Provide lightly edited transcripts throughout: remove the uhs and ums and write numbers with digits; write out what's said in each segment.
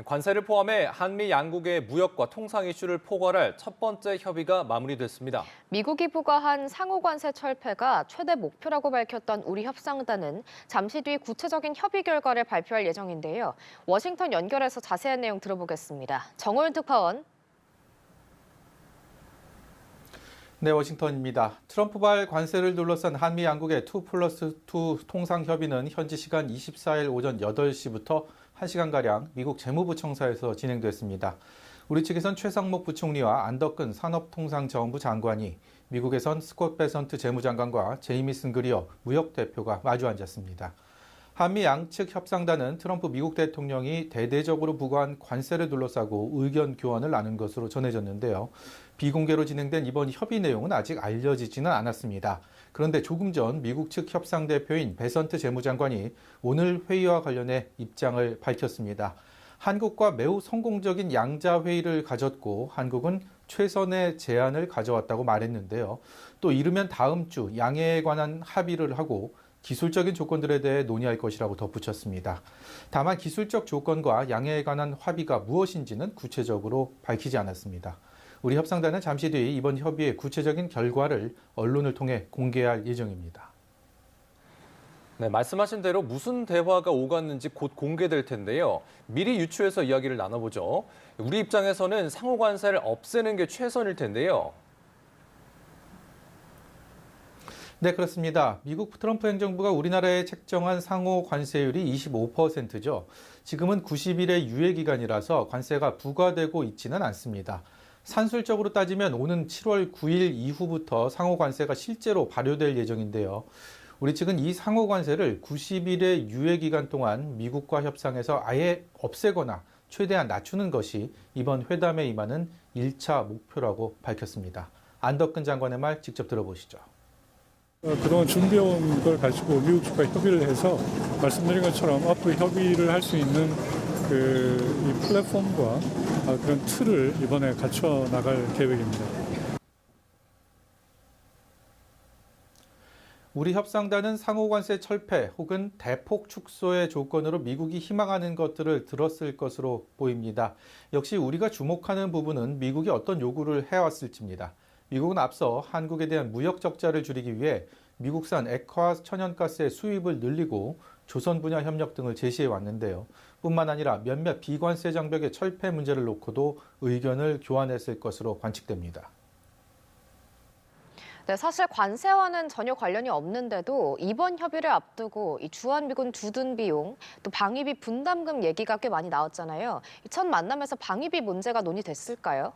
관세를 포함해 한미 양국의 무역과 통상 이슈를 포괄할 첫 번째 협의가 마무리됐습니다. 미국이 부과한 상호관세 철폐가 최대 목표라고 밝혔던 우리 협상단은 잠시 뒤 구체적인 협의 결과를 발표할 예정인데요. 워싱턴 연결해서 자세한 내용 들어보겠습니다. 정호윤 특파원. 네, 워싱턴입니다. 트럼프발 관세를 둘러싼 한미 양국의 2+2 통상 협의는 현지 시간 24일 오전 8시부터 1시간가량 미국 재무부 청사에서 진행됐습니다. 우리 측에선 최상목 부총리와 안덕근 산업통상자원부 장관이, 미국에선 스콧 베선트 재무장관과 제이미슨 그리어 무역대표가 마주 앉았습니다. 한미 양측 협상단은 트럼프 미국 대통령이 대대적으로 부과한 관세를 둘러싸고 의견 교환을 나눈 것으로 전해졌는데요. 비공개로 진행된 이번 협의 내용은 아직 알려지지는 않았습니다. 그런데 조금 전 미국 측 협상 대표인 베선트 재무장관이 오늘 회의와 관련해 입장을 밝혔습니다. 한국과 매우 성공적인 양자 회의를 가졌고 한국은 최선의 제안을 가져왔다고 말했는데요. 또 이르면 다음 주 양해에 관한 합의를 하고 기술적인 조건들에 대해 논의할 것이라고 덧붙였습니다. 다만 기술적 조건과 양해에 관한 합의가 무엇인지는 구체적으로 밝히지 않았습니다. 우리 협상단은 잠시 뒤 이번 협의의 구체적인 결과를 언론을 통해 공개할 예정입니다. 네, 말씀하신 대로 무슨 대화가 오갔는지 곧 공개될 텐데요. 미리 유추해서 이야기를 나눠보죠. 우리 입장에서는 상호 관세를 없애는 게 최선일 텐데요. 네, 그렇습니다. 미국 트럼프 행정부가 우리나라에 책정한 상호 관세율이 25%죠. 지금은 90일의 유예 기간이라서 관세가 부과되고 있지는 않습니다. 산술적으로 따지면 오는 7월 9일 이후부터 상호 관세가 실제로 발효될 예정인데요. 우리 측은 이 상호 관세를 90일의 유예 기간 동안 미국과 협상해서 아예 없애거나 최대한 낮추는 것이 이번 회담에 임하는 1차 목표라고 밝혔습니다. 안덕근 장관의 말 직접 들어보시죠. 그동안 준비해온 걸 가지고 미국 측과 협의를 해서 말씀드린 것처럼 앞으로 협의를 할 수 있는 이 플랫폼과 그런 틀을 이번에 갖춰 나갈 계획입니다. 우리 협상단은 상호관세 철폐 혹은 대폭 축소의 조건으로 미국이 희망하는 것들을 들었을 것으로 보입니다. 역시 우리가 주목하는 부분은 미국이 어떤 요구를 해왔을지입니다. 미국은 앞서 한국에 대한 무역 적자를 줄이기 위해 미국산 액화 천연가스의 수입을 늘리고 조선 분야 협력 등을 제시해 왔는데요. 뿐만 아니라 몇몇 비관세 장벽의 철폐 문제를 놓고도 의견을 교환했을 것으로 관측됩니다. 네, 사실 관세와는 전혀 관련이 없는데도 이번 협의를 앞두고 이 주한미군 두둔 비용, 또 방위비 분담금 얘기가 꽤 많이 나왔잖아요. 이 첫 만남에서 방위비 문제가 논의됐을까요?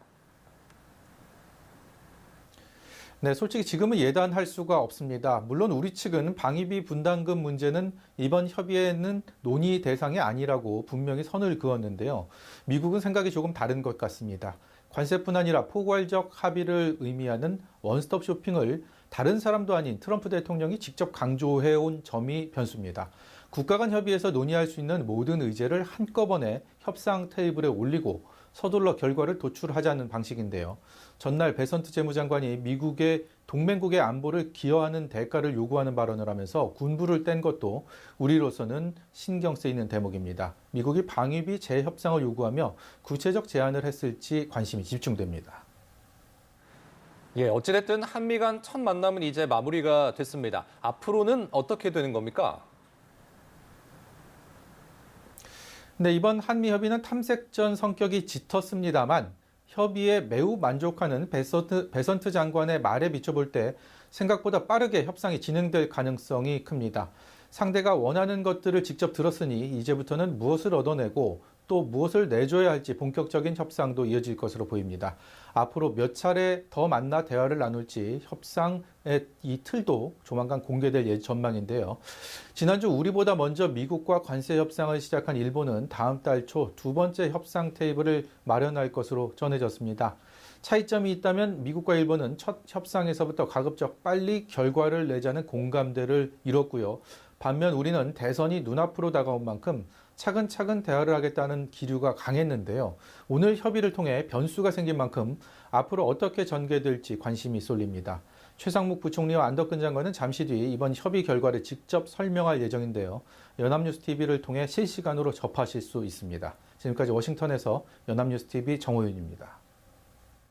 네, 솔직히 지금은 예단할 수가 없습니다. 물론 우리 측은 방위비 분담금 문제는 이번 협의에는 논의 대상이 아니라고 분명히 선을 그었는데요. 미국은 생각이 조금 다른 것 같습니다. 관세뿐 아니라 포괄적 합의를 의미하는 원스톱 쇼핑을 다른 사람도 아닌 트럼프 대통령이 직접 강조해온 점이 변수입니다. 국가 간 협의에서 논의할 수 있는 모든 의제를 한꺼번에 협상 테이블에 올리고 서둘러 결과를 도출하자는 방식인데요. 전날 베선트 재무장관이 미국의 동맹국의 안보를 기여하는 대가를 요구하는 발언을 하면서 군부를 뗀 것도 우리로서는 신경 쓰이는 대목입니다. 미국이 방위비 재협상을 요구하며 구체적 제안을 했을지 관심이 집중됩니다. 예, 어찌됐든 한미 간 첫 만남은 이제 마무리가 됐습니다. 앞으로는 어떻게 되는 겁니까? 네, 이번 한미 협의는 탐색전 성격이 짙었습니다만 협의에 매우 만족하는 베선트 장관의 말에 비춰볼 때 생각보다 빠르게 협상이 진행될 가능성이 큽니다. 상대가 원하는 것들을 직접 들었으니 이제부터는 무엇을 얻어내고 또 무엇을 내줘야 할지 본격적인 협상도 이어질 것으로 보입니다. 앞으로 몇 차례 더 만나 대화를 나눌지 협상의 이 틀도 조만간 공개될 전망인데요. 지난주 우리보다 먼저 미국과 관세 협상을 시작한 일본은 다음 달 초 두 번째 협상 테이블을 마련할 것으로 전해졌습니다. 차이점이 있다면 미국과 일본은 첫 협상에서부터 가급적 빨리 결과를 내자는 공감대를 이뤘고요. 반면 우리는 대선이 눈앞으로 다가온 만큼 차근차근 대화를 하겠다는 기류가 강했는데요. 오늘 협의를 통해 변수가 생긴 만큼 앞으로 어떻게 전개될지 관심이 쏠립니다. 최상목 부총리와 안덕근 장관은 잠시 뒤 이번 협의 결과를 직접 설명할 예정인데요. 연합뉴스TV를 통해 실시간으로 접하실 수 있습니다. 지금까지 워싱턴에서 연합뉴스TV 정호윤입니다.